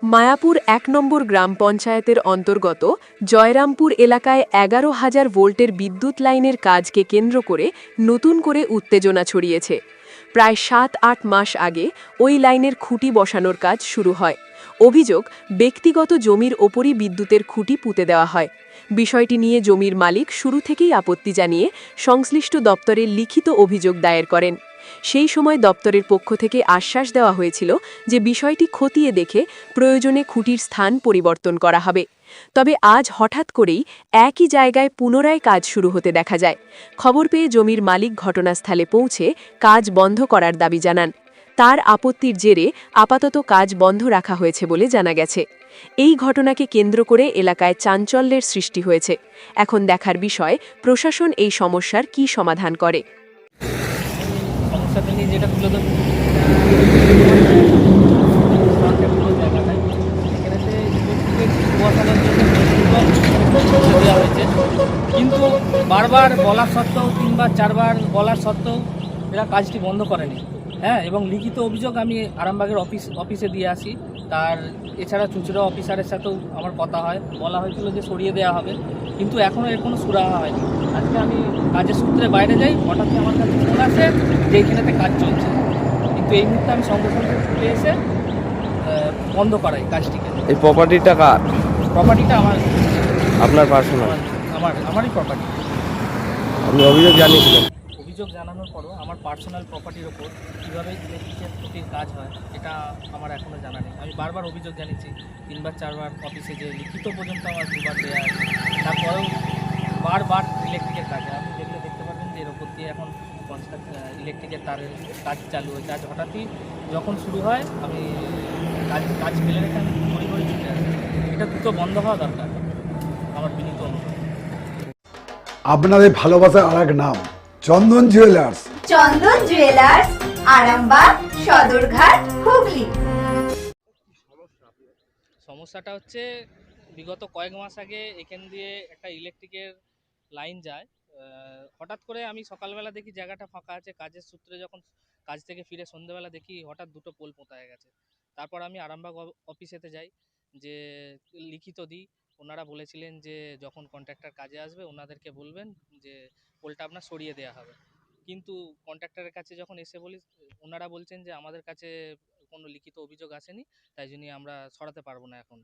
মায়াপুর ১ নম্বর গ্রাম পঞ্চায়েতের অন্তর্গত জয়রামপুর এলাকায় ১১,০০০ ভোল্টের বিদ্যুৎ লাইনের কাজকে কেন্দ্র করে নতুন করে উত্তেজনা ছড়িয়েছে। প্রায় ৭-৮ মাস আগে ওই লাইনের খুঁটি বসানোর কাজ শুরু হয়। অভিযোগ, ব্যক্তিগত জমির ওপরই বিদ্যুতের খুঁটি পুঁতে দেওয়া হয়। বিষয়টি নিয়ে জমির মালিক শুরু থেকেই আপত্তি জানিয়ে সংশ্লিষ্ট দপ্তরে লিখিত অভিযোগ দায়ের করেন। সেই সময় দপ্তরের পক্ষ থেকে আশ্বাস দেওয়া হয়েছিল যে বিষয়টি খতিয়ে দেখে প্রয়োজনে খুঁটির স্থান পরিবর্তন করা হবে। তবে আজ হঠাৎ করেই একই জায়গায় পুনরায় কাজ শুরু হতে দেখা যায়। খবর পেয়ে জমির মালিক ঘটনাস্থলে পৌঁছে কাজ বন্ধ করার দাবি জানান। তার আপত্তির জেরে আপাতত কাজ বন্ধ রাখা হয়েছে বলে জানা গেছে। এই ঘটনাকে কেন্দ্র করে এলাকায় চাঞ্চল্যের সৃষ্টি হয়েছে। এখন দেখার বিষয় প্রশাসন এই সমস্যার কী সমাধান করে। সমস্যাটা নিয়ে যেটা তুলে ধরবো জায়গাটায় এখানেতে ইলেকট্রিকের বসানোর জন্য দেওয়া হয়েছে, কিন্তু বারবার বলার সত্ত্বেও ৩বার ৪বার বলার সত্ত্বেও এরা কাজটি বন্ধ করেনি। হ্যাঁ, এবং লিখিত অভিযোগ আমি আরামবাগের অফিসে দিয়ে আসি। তার এছাড়া চুঁচুড়া অফিসারের সাথেও আমার কথা হয়, বলা হয়েছিল যে সরিয়ে দেওয়া হবে, কিন্তু এখনও এর কোনো সুরাহা হয়নি। আজকে আমি কাজের সূত্রে বাইরে যাই, হঠাৎ আমার কাছে ফোন আসে যে এইখানেতে কাজ চলছে, কিন্তু এই মুহূর্তে আমি সঙ্গে সঙ্গে ছুটে এসে বন্ধ করাই কাজটিকে। এই প্রপার্টিটা কার? প্রপার্টিটা আমার। আপনার পার্সোনাল? আমারই প্রপার্টি। আপনি অভিযোগ জানিয়েছিলেন? অভিযোগ জানানোর পরও আমার পার্সোনাল প্রপার্টির ওপর কীভাবে ইলেকট্রিকের খুঁটির কাজ হয় এটা আমার এখনও জানা নেই। আমি বারবার অভিযোগ জানিয়েছি, ৩বার ৪বার অফিসে যে লিখিত পর্যন্ত আমার 2বার দেওয়া আছে, তারপরেও বারবার ইলেকট্রিকের কাজ। আপনি দেখতে পাবেন যে এর ওপর দিয়ে এখন ইলেকট্রিকের তারের কাজ চালু হয়েছে। আজ হঠাৎই যখন শুরু হয় আমি কাজ ফেলে রেখে আমি ঘড়ি ছুটে আসি। এটা দ্রুত বন্ধ হওয়া দরকার, আমার বিনীত অনুরোধ। আপনাদের ভালোবাসার আর এক নাম চন্দন জুয়েলার্স। চন্দন জুয়েলার্স, আরামবাগ, সদরঘাট, হুগলি। সমস্যাটা হচ্ছে বিগত কয়েক মাস আগে এখান দিয়ে একটা ইলেকট্রিকের লাইন যায়। হঠাৎ করে আমি সকালবেলা দেখি জায়গাটা ফাঁকা আছে, কাজের সূত্রে যখন কাজ থেকে ফিরে সন্ধ্যেবেলা দেখি হঠাৎ দুটো পোল পোঁতা হয়ে গেছে। তারপর আমি আরামবাগ অফিসেতে যাই, যে লিখিত দিই। ওনারা বলেছিলেন যে যখন কন্ট্রাক্টর কাজে আসবে ওনাদেরকে বলবেন যে পোলটা আপনার সরিয়ে দেওয়া হবে, কিন্তু কন্ট্রাক্টরের কাছে যখন এসে বলি ওনারা বলছেন যে আমাদের কাছে কোনো লিখিত অভিযোগ আসেনি, তাই জন্যই আমরা সরাতে পারবো না এখন।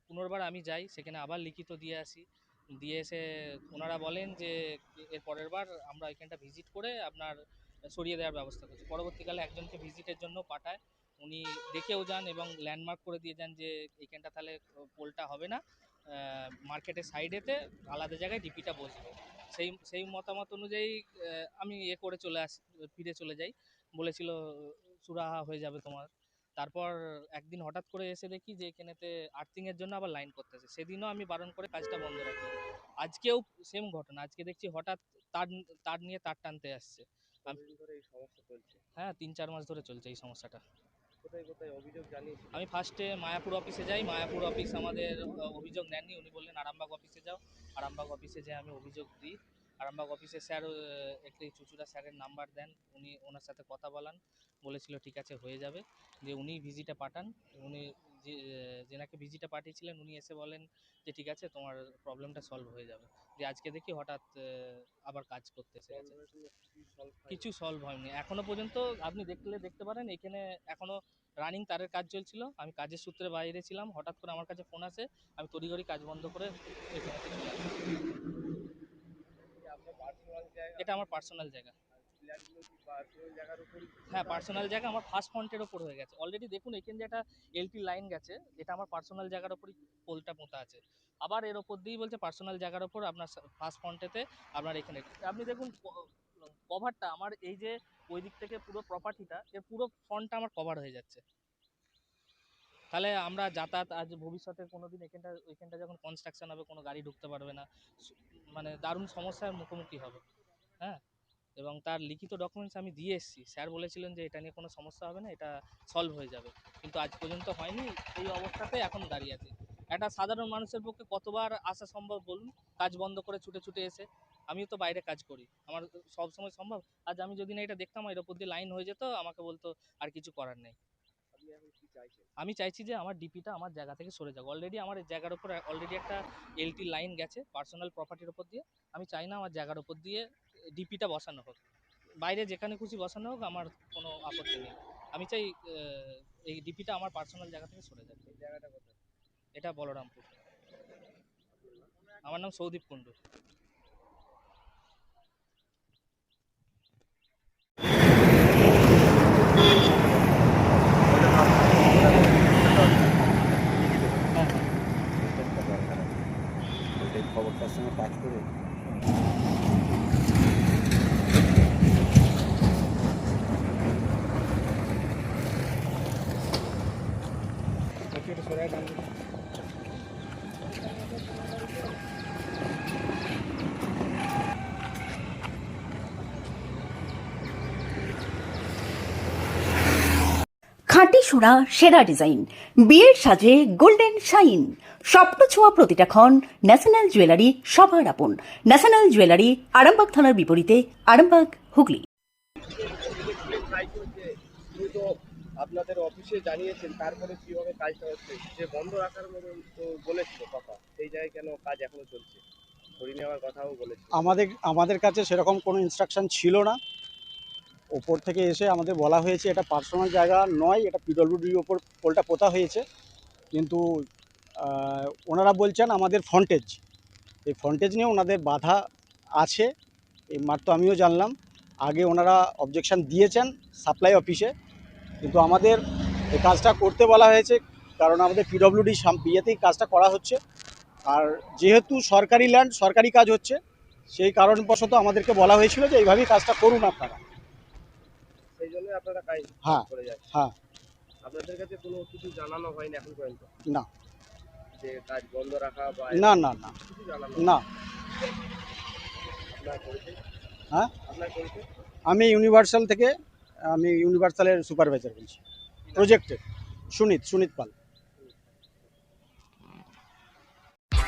পুনর্বার আমি যাই, সেখানে আবার লিখিত দিয়ে আসি। দিয়ে এসে ওনারা বলেন যে এর পরের বার আমরা এখানটা ভিজিট করে আপনার সরিয়ে দেওয়ার ব্যবস্থা করছি। পরবর্তীকালে একজনকে ভিজিটের জন্য পাঠায়, উনি দেখেও যান এবং ল্যান্ডমার্ক করে দিয়ে যান যে এইখানটা তাহলে পোলটা হবে না, মার্কেটের সাইডেতে আলাদা জায়গায় ডিপিটা বসবে। সেই মতামত অনুযায়ী আমি করে ফিরে চলে যাই। বলেছিল সুরাহা হয়ে যাবে তোমার। তারপর একদিন হঠাৎ করে এসে দেখি যে এখানেতে আর্থিংয়ের জন্য আবার লাইন করতেছে। সেদিনও আমি বারণ করে কাজটা বন্ধ রাখি। আজকেও সেম ঘটনা, আজকে দেখছি হঠাৎ তার তার নিয়ে তার টানতে আসছে। এই সমস্যা চলছে? হ্যাঁ, ৩-৪ মাস ধরে চলছে এই সমস্যাটা। কোথায় কোথায় অভিযোগ জানিয়েছিলেন? আমি ফার্স্টে মায়াপুর অফিসে যাই, মায়াপুর অফিস আমাদের অভিযোগ নেননি। উনি বললেন আরামবাগ অফিসে যাও। আরামবাগ অফিসে যেয়ে আমি অভিযোগ দিই। আরামবাগ অফিসে স্যার একটি চুঁচুড়া স্যারের নাম্বার দেন, উনি ওনার সাথে কথা বলান, বলেছিল ঠিক আছে হয়ে যাবে। যে উনি ভিজিটে পাঠান, উনি যেনাকে ভিজিটে পাঠিয়েছিলেন উনি এসে বলেন যে ঠিক আছে তোমার প্রবলেমটা সলভ হয়ে যাবে। যে আজকে দেখি হঠাৎ আবার কাজ করতে এসে গেছে। কিছু সলভ হয়নি এখনো পর্যন্ত। আপনি দেখতে পারেন এখানে এখনো রানিং তারের কাজ চলছিল। আমি কাজের সূত্রে বাইরে ছিলাম, হঠাৎ করে আমার কাছে ফোন আসে, আমি তড়িঘড়ি কাজ বন্ধ করে এখানে চলে আসি। এটা আমার পার্সোনাল জায়গা। হ্যাঁ, পার্সোনাল জায়গা, আমার ফার্স্ট ফ্রন্টের ওপর হয়ে গেছে অলরেডি। দেখুন এখানে যে একটা এলটি লাইন গেছে, এটা আমার পার্সোনাল জায়গার ওপরই পোলটা পোঁতা আছে। আবার এর ওপর দিয়েই বলছে পার্সোনাল জায়গার ওপর আপনার ফার্স্ট ফ্রন্টেতে আপনার এখানে। আপনি দেখুন কভারটা আমার, এই যে ওই দিক থেকে পুরো প্রপার্টিটা, এর পুরো ফ্রন্টটা আমার কভার হয়ে যাচ্ছে। তাহলে আমরা যাতায়াত আজ ভবিষ্যতে কোনোদিন এখানটা যখন কনস্ট্রাকশন হবে কোনো গাড়ি ঢুকতে পারবে না, মানে দারুণ সমস্যার মুখোমুখি হবে। হ্যাঁ, এবং তার লিখিত ডকুমেন্টস আমি দিয়ে এসেছি। স্যার বলেছিলেন যে এটা নিয়ে কোনো সমস্যা হবে না, এটা সলভ হয়ে যাবে, কিন্তু আজ পর্যন্ত হয়নি। এই অবস্থাতে এখন দাঁড়িয়ে আছি। একটা সাধারণ মানুষের পক্ষে কতবার আসা সম্ভব বলুন, কাজ বন্ধ করে ছুটে ছুটে এসে? আমিও তো বাইরে কাজ করি, আমার সব সময় সম্ভব? আজ আমি যদি না এটা দেখতাম এর ওপর দিয়ে লাইন হয়ে যেত, আমাকে বলতো আর কিছু করার নেই। এখন কি চাইছেন? আমি চাইছি যে আমার ডিপিটা আমার জায়গা থেকে সরে যাক। অলরেডি আমার এই জায়গার উপর অলরেডি একটা এলটি লাইন গেছে পার্সোনাল প্রপার্টির উপর দিয়ে। আমি চাই না আমার জায়গার উপর দিয়ে ডিপিটা বসানো হোক। বাইরে যেখানে খুশি বসানো হোক, আমার কোনো আপত্তি নেই। আমি চাই এই ডিপিটা আমার পার্সোনাল জায়গা থেকে সরে যাক। এই জায়গাটা কোথায়? এটা বলরামপুর। আমার নাম সৌদীপ কুণ্ডু। এই খবরটার সঙ্গে কাজ করে খাঁটি সোনা সেরা ডিজাইন, বিয়ের সাজে গোল্ডেন শাইন, স্বপ্ন ছোঁয়া প্রতিটা ক্ষণ। ন্যাশনাল জুয়েলারি সবার আপন। ন্যাশনাল জুয়েলারি, আরামবাগ থানার বিপরীতে, আরামবাগ, হুগলি। তো আপনাদের অফিসে জানিয়েছেন, তারপরে কিভাবে কাজটা হচ্ছে? যে বন্ধ রাখার মতো তো বলেছিল কথা, সেই জায়গায় কেন কাজ এখনো চলছে? সরিয়ে নেওয়ার কথাও বলেছে। আমাদের কাছে সেরকম কোনো ইনস্ট্রাকশন ছিল না। ওপর থেকে এসে আমাদের বলা হয়েছে এটা পার্সোনাল জায়গা নয়, এটা পিডব্লিউডির ওপর পোলটা পোতা হয়েছে। কিন্তু ওনারা বলছেন আমাদের ফ্রন্টেজ, এই ফ্রন্টেজ নিয়ে ওনাদের বাধা আছে। এই মাত্র আমিও জানলাম। আগে ওনারা অবজেকশন দিয়েছেন সাপ্লাই অফিসে, কিন্তু আমাদের এই কাজটা করতে বলা হয়েছে কারণ আমাদের পিডব্লিউডি বিয়েতেই কাজটা করা হচ্ছে। আর যেহেতু সরকারি ল্যান্ড, সরকারি কাজ হচ্ছে, সেই কারণবশত আমাদেরকে বলা হয়েছিল যে এইভাবেই কাজটা করুন আপনারা। সেই জন্য আপনারা কাজ হ্যাঁ করে যাচ্ছেন। হ্যাঁ। আপনাদের কাছে কোনো কিছু জানানো হয়নি এখন পর্যন্ত না যে কাজ বন্ধ রাখা বা না না না কিছু জানানো না। আপনার করেছে? হ্যাঁ, আপনার করেছে? আমি ইউনিভার্সালের সুপারভাইজার বলছি, প্রজেক্টের। সুনীত পাল।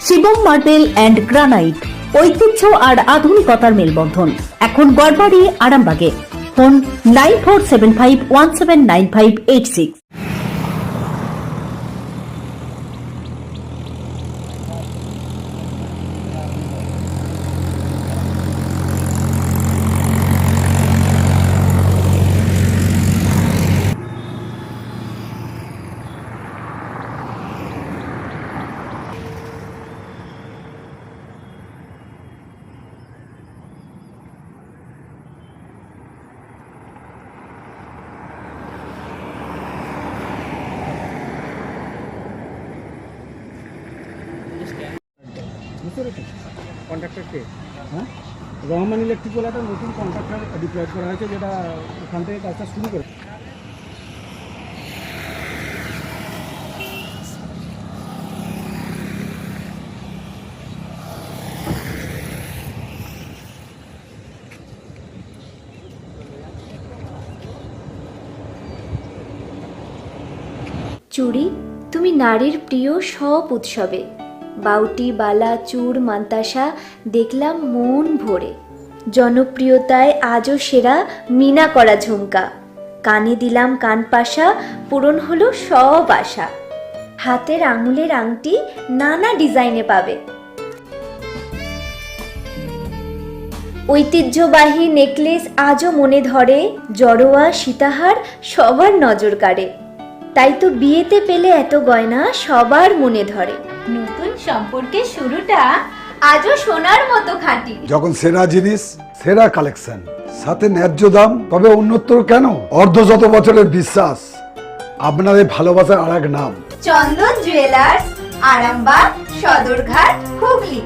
শিবম মার্বেল অ্যান্ড গ্রানাইট, ঐতিহ্য আর আধুনিকতার মেলবন্ধন। এখন গড়বাড়ি, আরামবাগে। ফোন 9475179586। বুঝতে পেরেছেন? কন্ট্রাক্টর কে? হ্যাঁ, রহমান ইলেকট্রিক বলে একটা নতুন কন্ট্রাক্টর ডিপ্লয়েড করা হয়েছে, যেটা ওখান থেকে কাজটা শুরু করে। চুড়ি, তুমি নারীর প্রিয় সব উৎসবে। বাউটি, বালা, চূড়, মান্তাসা দেখলাম মন ভরে। জনপ্রিয়তায় আজও সেরা মিনা করা ঝুমকা। কানে দিলাম কানপাশা, পূরণ হলো সব আশা। হাতের আঙুলের আংটি নানা ডিজাইনে পাবে। ঐতিহ্যবাহী নেকলেস আজও মনে ধরে। জড়োয়া, সীতাহার সবার নজর কাড়ে। তাই তো বিয়েতে পেলে এত গয়না সবার মনে ধরে। নতুন সম্পর্কের শুরুটা আজও সোনার মতো খাঁটি। যখন সেরা জিনিস, সেরা কালেকশন, সাথে ন্যায্য দাম, তবে উন্নতর কেন? অর্ধশত বছরের বিশ্বাস, আপনাদের ভালোবাসার আর এক নাম। চন্দন জুয়েলার্স, আরামবাগ, সদরঘাট, হুগলি।